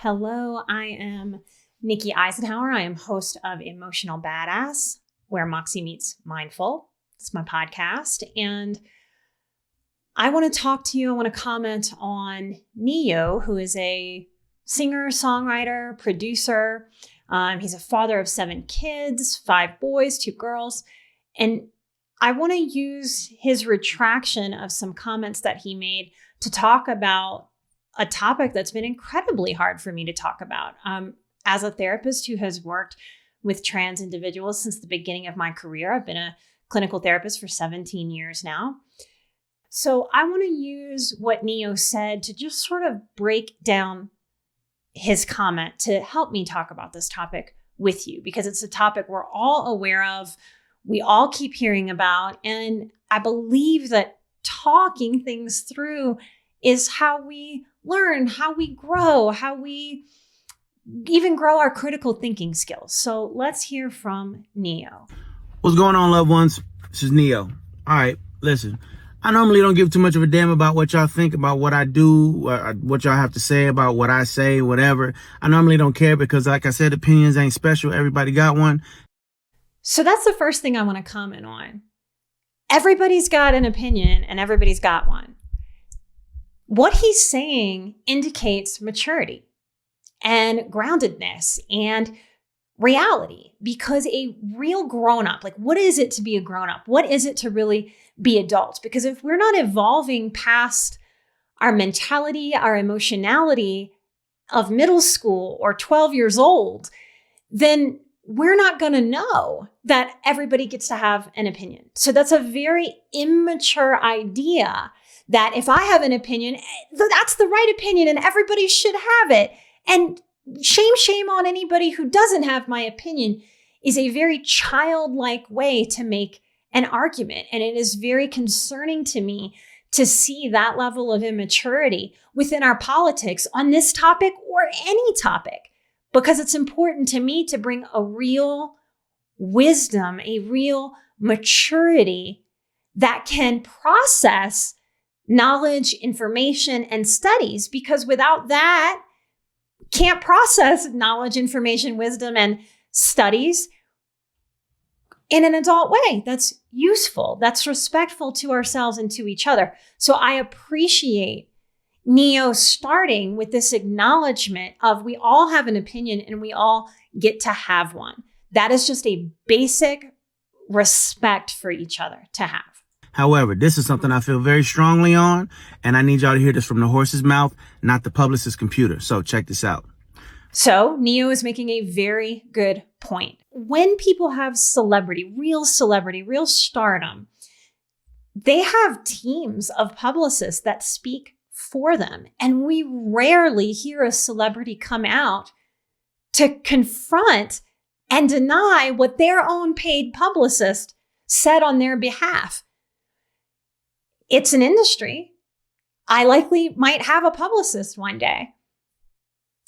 Hello, I am Nikki Eisenhauer. I am host of Emotional Badass, where Moxie meets mindful. It's my podcast. And I want to talk to you. I want to comment on Neyo, who is a singer, songwriter, producer. He's a father of 7 kids, 5 boys, 2 girls. And I want to use his retraction of some comments that he made to talk about a topic that's been incredibly hard for me to talk about. As a therapist who has worked with trans individuals since the beginning of my career, I've been a clinical therapist for 17 years now. So I want to use what Neyo said to just sort of break down his comment to help me talk about this topic with you, because it's a topic we're all aware of, we all keep hearing about, and I believe that talking things through is how we learn, how we grow, how we even grow our critical thinking skills. So let's hear from Neyo. What's going on, loved ones? This is Neyo. All right, listen. I normally don't give too much of a damn about what y'all think about what I do, what y'all have to say about what I say, whatever. I normally don't care because, like I said, opinions ain't special. Everybody got one. So that's the first thing I want to comment on. Everybody's got an opinion and everybody's got one. What he's saying indicates maturity and groundedness and reality, because a real grown-up, like, what is it to be a grown-up? What is it to really be adults? Because if we're not evolving past our mentality, our emotionality of middle school or 12 years old, then we're not going to know that everybody gets to have an opinion. So that's a very immature idea that if I have an opinion, that's the right opinion and everybody should have it. And shame on anybody who doesn't have my opinion is a very childlike way to make an argument. And it is very concerning to me to see that level of immaturity within our politics on this topic or any topic, because it's important to me to bring a real wisdom, a real maturity that can process knowledge, information, and studies, because without that, can't process knowledge, information, wisdom, and studies in an adult way that's useful, that's respectful to ourselves and to each other. So I appreciate Neyo starting with this acknowledgement of we all have an opinion and we all get to have one. That is just a basic respect for each other to have. However, this is something I feel very strongly on, and I need y'all to hear this from the horse's mouth, not the publicist's computer. So check this out. So Neyo is making a very good point. When people have celebrity, real stardom, they have teams of publicists that speak for them. And we rarely hear a celebrity come out to confront and deny what their own paid publicist said on their behalf. It's an industry. I likely might have a publicist one day.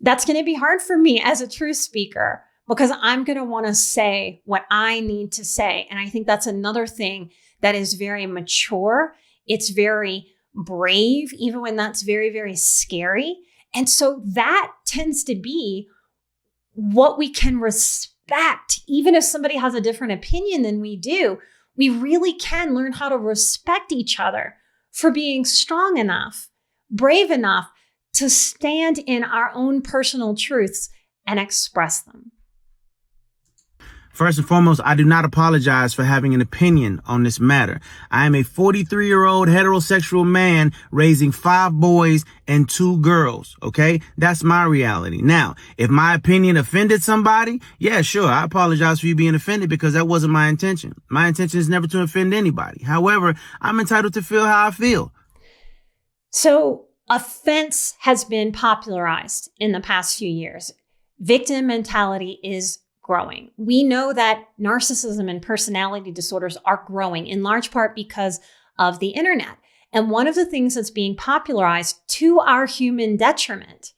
That's going to be hard for me as a truth speaker, because I'm going to want to say what I need to say. And I think that's another thing that is very mature. It's very brave, even when that's very, very scary. And so that tends to be what we can respect. Even if somebody has a different opinion than we do, we really can learn how to respect each other for being strong enough, brave enough to stand in our own personal truths and express them. First and foremost, I do not apologize for having an opinion on this matter. I am a 43-year-old heterosexual man raising 5 boys and 2 girls, okay? That's my reality. Now, if my opinion offended somebody, yeah, sure, I apologize for you being offended, because that wasn't my intention. My intention is never to offend anybody. However, I'm entitled to feel how I feel. So offense has been popularized in the past few years. Victim mentality is growing. We know that narcissism and personality disorders are growing in large part because of the internet. And one of the things that's being popularized to our human detriment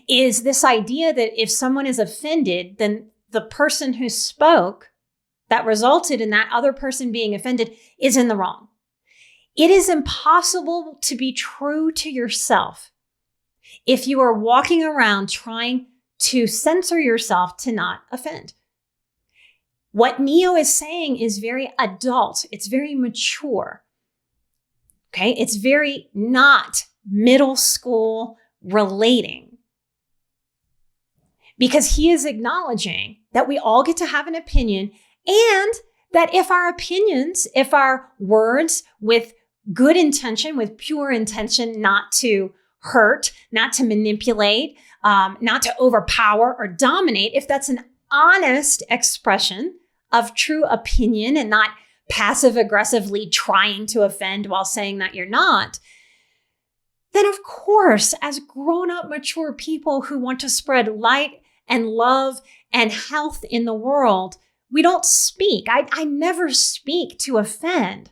is this idea that if someone is offended, then the person who spoke that resulted in that other person being offended is in the wrong. It is impossible to be true to yourself if you are walking around trying to censor yourself to not offend. What Neyo is saying is very adult. It's very mature. Okay. It's very not middle school relating, because he is acknowledging that we all get to have an opinion, and that if our opinions, if our words with good intention, with pure intention, not to hurt, not to manipulate, not to overpower or dominate, if that's an honest expression of true opinion and not passive aggressively trying to offend while saying that you're not, then of course, as grown-up, mature people who want to spread light and love and health in the world, we don't speak. I never speak to offend.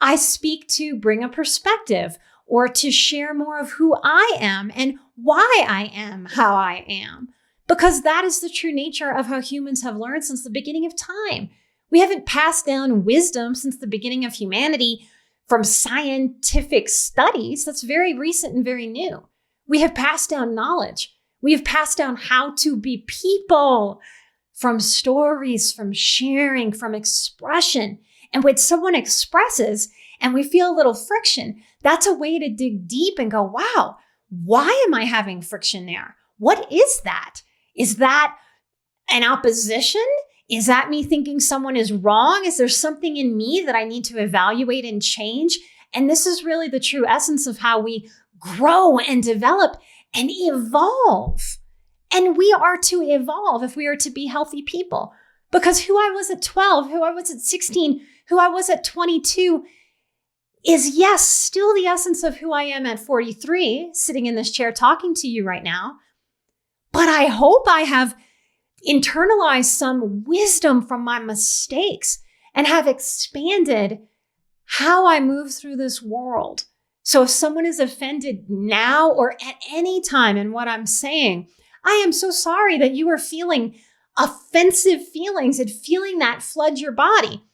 I speak to bring a perspective or to share more of who I am and why I am how I am, because that is the true nature of how humans have learned since the beginning of time. We haven't passed down wisdom since the beginning of humanity from scientific studies. That's very recent and very new. We have passed down knowledge. We have passed down how to be people from stories, from sharing, from expression. And when someone expresses and we feel a little friction, that's a way to dig deep and go, wow, why am I having friction there? What is that? Is that an opposition? Is that me thinking someone is wrong? Is there something in me that I need to evaluate and change? And this is really the true essence of how we grow and develop and evolve. And we are to evolve if we are to be healthy people. Because who I was at 12, who I was at 16, who I was at 22 is, yes, still the essence of who I am at 43, sitting in this chair talking to you right now. But I hope I have internalized some wisdom from my mistakes and have expanded how I move through this world. So if someone is offended now or at any time in what I'm saying, I am so sorry that you are feeling offensive feelings and feeling that flood your body.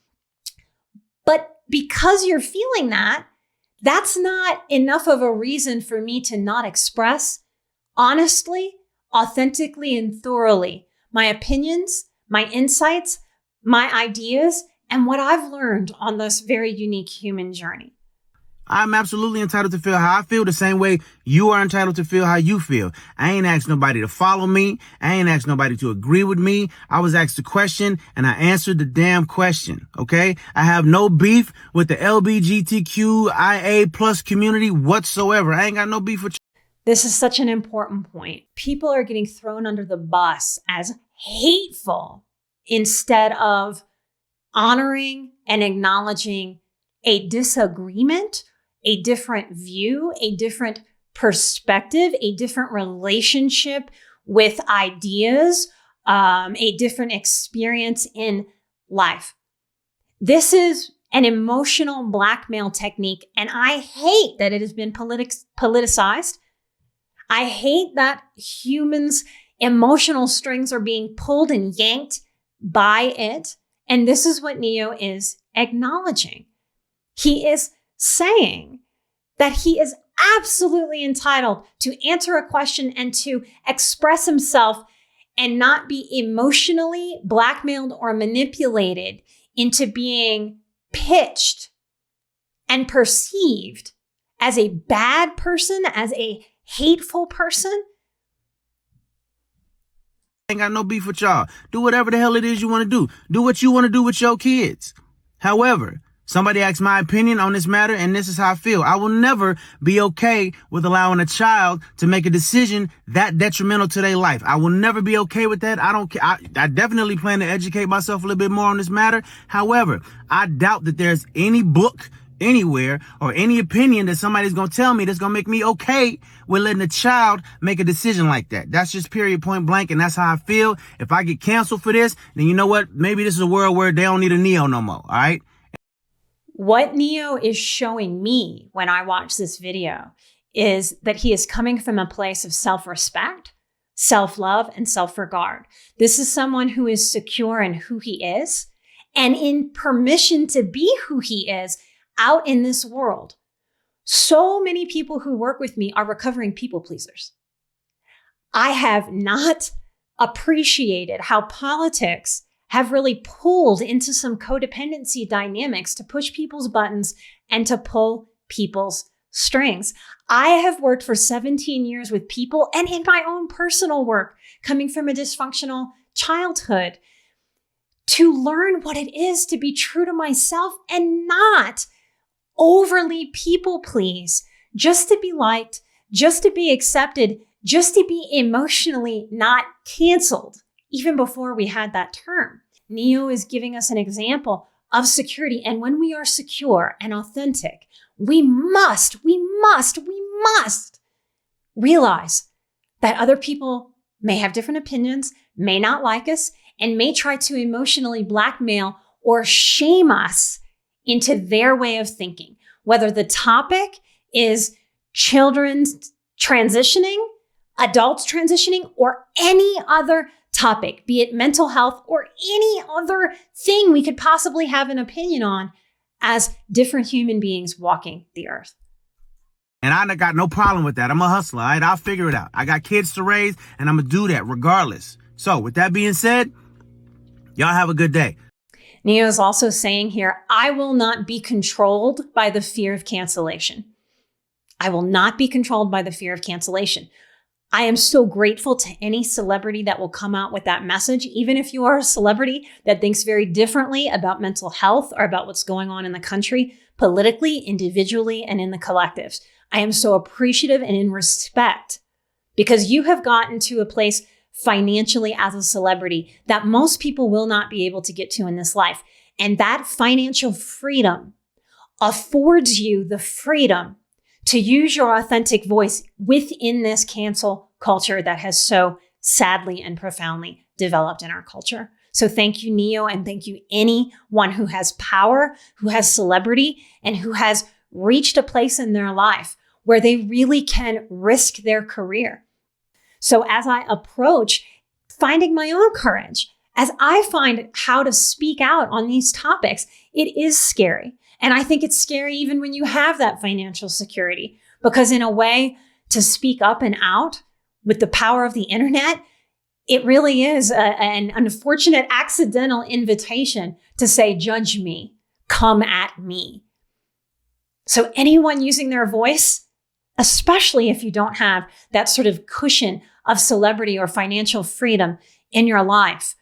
But because you're feeling that, that's not enough of a reason for me to not express honestly, authentically, and thoroughly my opinions, my insights, my ideas, and what I've learned on this very unique human journey. I'm absolutely entitled to feel how I feel the same way you are entitled to feel how you feel. I ain't asked nobody to follow me. I ain't asked nobody to agree with me. I was asked a question and I answered the damn question. Okay. I have no beef with the LGBTQ plus community whatsoever. I ain't got no beef with you. This is such an important point. People are getting thrown under the bus as hateful instead of honoring and acknowledging a disagreement, a different view, a different perspective, a different relationship with ideas, a different experience in life. This is an emotional blackmail technique, and I hate that it has been politicized. I hate that humans' emotional strings are being pulled and yanked by it. And this is what Neyo is acknowledging. He is saying that he is absolutely entitled to answer a question and to express himself and not be emotionally blackmailed or manipulated into being pitched and perceived as a bad person, as a hateful person. I ain't got no beef with y'all. Do whatever the hell it is you want to do. Do what you want to do with your kids. However, somebody asked my opinion on this matter, and this is how I feel. I will never be okay with allowing a child to make a decision that detrimental to their life. I will never be okay with that. I don't care. I definitely plan to educate myself a little bit more on this matter. However, I doubt that there's any book anywhere or any opinion that somebody's going to tell me that's going to make me okay with letting a child make a decision like that. That's just period, point blank. And that's how I feel. If I get canceled for this, then you know what? Maybe this is a world where they don't need a Neyo no more. All right. What Neyo is showing me when I watch this video is that he is coming from a place of self-respect, self-love, and self-regard. This is someone who is secure in who he is and in permission to be who he is out in this world. So many people who work with me are recovering people pleasers. I have not appreciated how politics have really pulled into some codependency dynamics to push people's buttons and to pull people's strings. I have worked for 17 years with people and in my own personal work, coming from a dysfunctional childhood, to learn what it is to be true to myself and not overly people please, just to be liked, just to be accepted, just to be emotionally not canceled, even before we had that term. Neyo is giving us an example of security. And when we are secure and authentic, we must realize that other people may have different opinions, may not like us, and may try to emotionally blackmail or shame us into their way of thinking. Whether the topic is children transitioning, adults transitioning, or any other topic, be it mental health or any other thing we could possibly have an opinion on as different human beings walking the earth. And I got no problem with that. I'm a hustler, all right? I'll figure it out. I got kids to raise, and I'm going to do that regardless. So with that being said, y'all have a good day. Neyo is also saying here, I will not be controlled by the fear of cancellation. I will not be controlled by the fear of cancellation. I am so grateful to any celebrity that will come out with that message, even if you are a celebrity that thinks very differently about mental health or about what's going on in the country, politically, individually, and in the collectives. I am so appreciative and in respect because you have gotten to a place financially as a celebrity that most people will not be able to get to in this life. And that financial freedom affords you the freedom to use your authentic voice within this cancel culture that has so sadly and profoundly developed in our culture. So thank you, Neyo, and thank you anyone who has power, who has celebrity, and who has reached a place in their life where they really can risk their career. So as I approach finding my own courage, as I find how to speak out on these topics, it is scary. And I think it's scary even when you have that financial security, because in a way, to speak up and out with the power of the internet, it really is an unfortunate accidental invitation to say, judge me, come at me. So anyone using their voice, especially if you don't have that sort of cushion of celebrity or financial freedom in your life,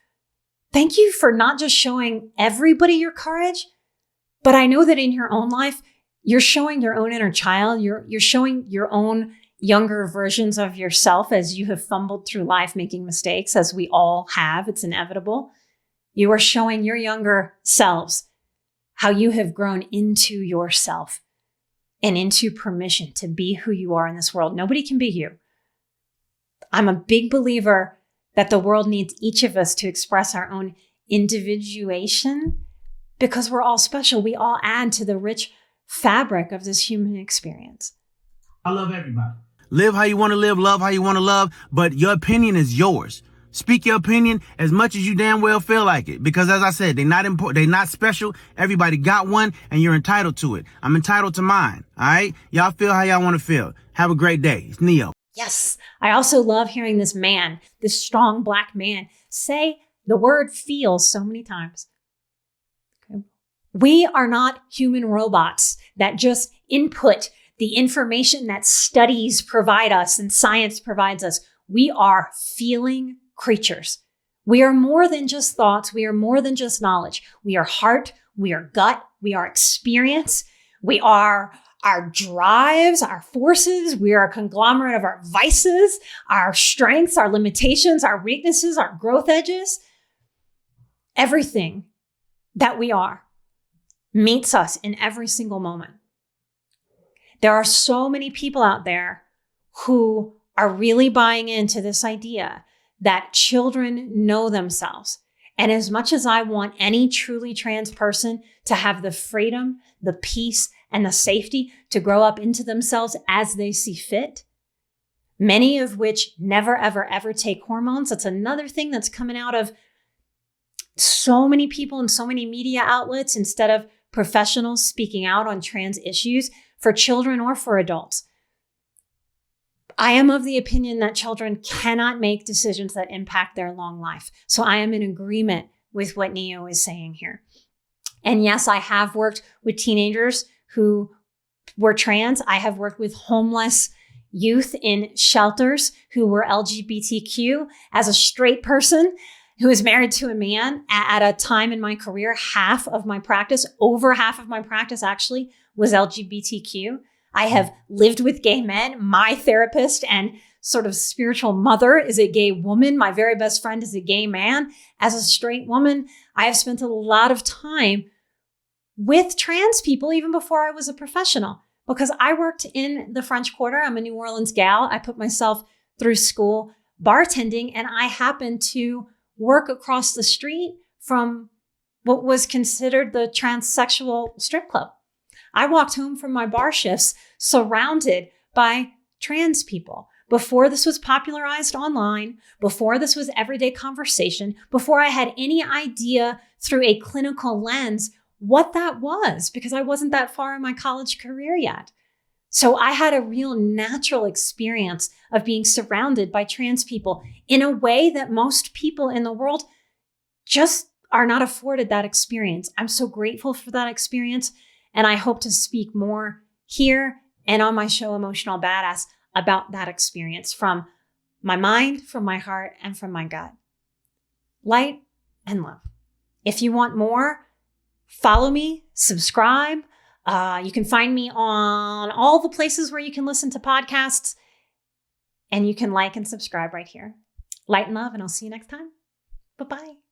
thank you for not just showing everybody your courage, but I know that in your own life, you're showing your own inner child. You're showing your own younger versions of yourself as you have fumbled through life making mistakes, as we all have. It's inevitable. You are showing your younger selves how you have grown into yourself and into permission to be who you are in this world. Nobody can be you. I'm a big believer that the world needs each of us to express our own individuation because we're all special. We all add to the rich fabric of this human experience. I love everybody. Live how you want to live, love how you want to love, but your opinion is yours. Speak your opinion as much as you damn well feel like it. Because as I said, they're not important. They're not special. Everybody got one and you're entitled to it. I'm entitled to mine. All right. Y'all feel how y'all want to feel. Have a great day. It's Neyo. Yes. I also love hearing this man, this strong Black man, say the word feel so many times. Okay. We are not human robots that just input the information that studies provide us and science provides us. We are feeling creatures. We are more than just thoughts. We are more than just knowledge. We are heart. We are gut. We are experience. We are our drives, our forces. We are a conglomerate of our vices, our strengths, our limitations, our weaknesses, our growth edges. Everything that we are meets us in every single moment. There are so many people out there who are really buying into this idea that children know themselves. And as much as I want any truly trans person to have the freedom, the peace, and the safety to grow up into themselves as they see fit, many of which never, ever, ever take hormones. That's another thing that's coming out of so many people and so many media outlets. Instead of professionals speaking out on trans issues, for children or for adults. I am of the opinion that children cannot make decisions that impact their long life. So I am in agreement with what Neyo is saying here. And yes, I have worked with teenagers who were trans. I have worked with homeless youth in shelters who were LGBTQ. As a straight person who is married to a man at a time in my career, over half of my practice actually was LGBTQ. I have lived with gay men. My therapist and sort of spiritual mother is a gay woman. My very best friend is a gay man. As a straight woman, I have spent a lot of time with trans people even before I was a professional, because I worked in the French Quarter. I'm a New Orleans gal. I put myself through school bartending, and I happened to work across the street from what was considered the transsexual strip club. I walked home from my bar shifts surrounded by trans people. Before this was popularized online, before this was everyday conversation, before I had any idea through a clinical lens what that was, because I wasn't that far in my college career yet. So I had a real natural experience of being surrounded by trans people in a way that most people in the world just are not afforded that experience. I'm so grateful for that experience. And I hope to speak more here and on my show, Emotional Badass, about that experience from my mind, from my heart, and from my gut. Light and love. If you want more, follow me, subscribe. You can find me on all the places where you can listen to podcasts, and you can like and subscribe right here. Light and love, and I'll see you next time. Bye-bye.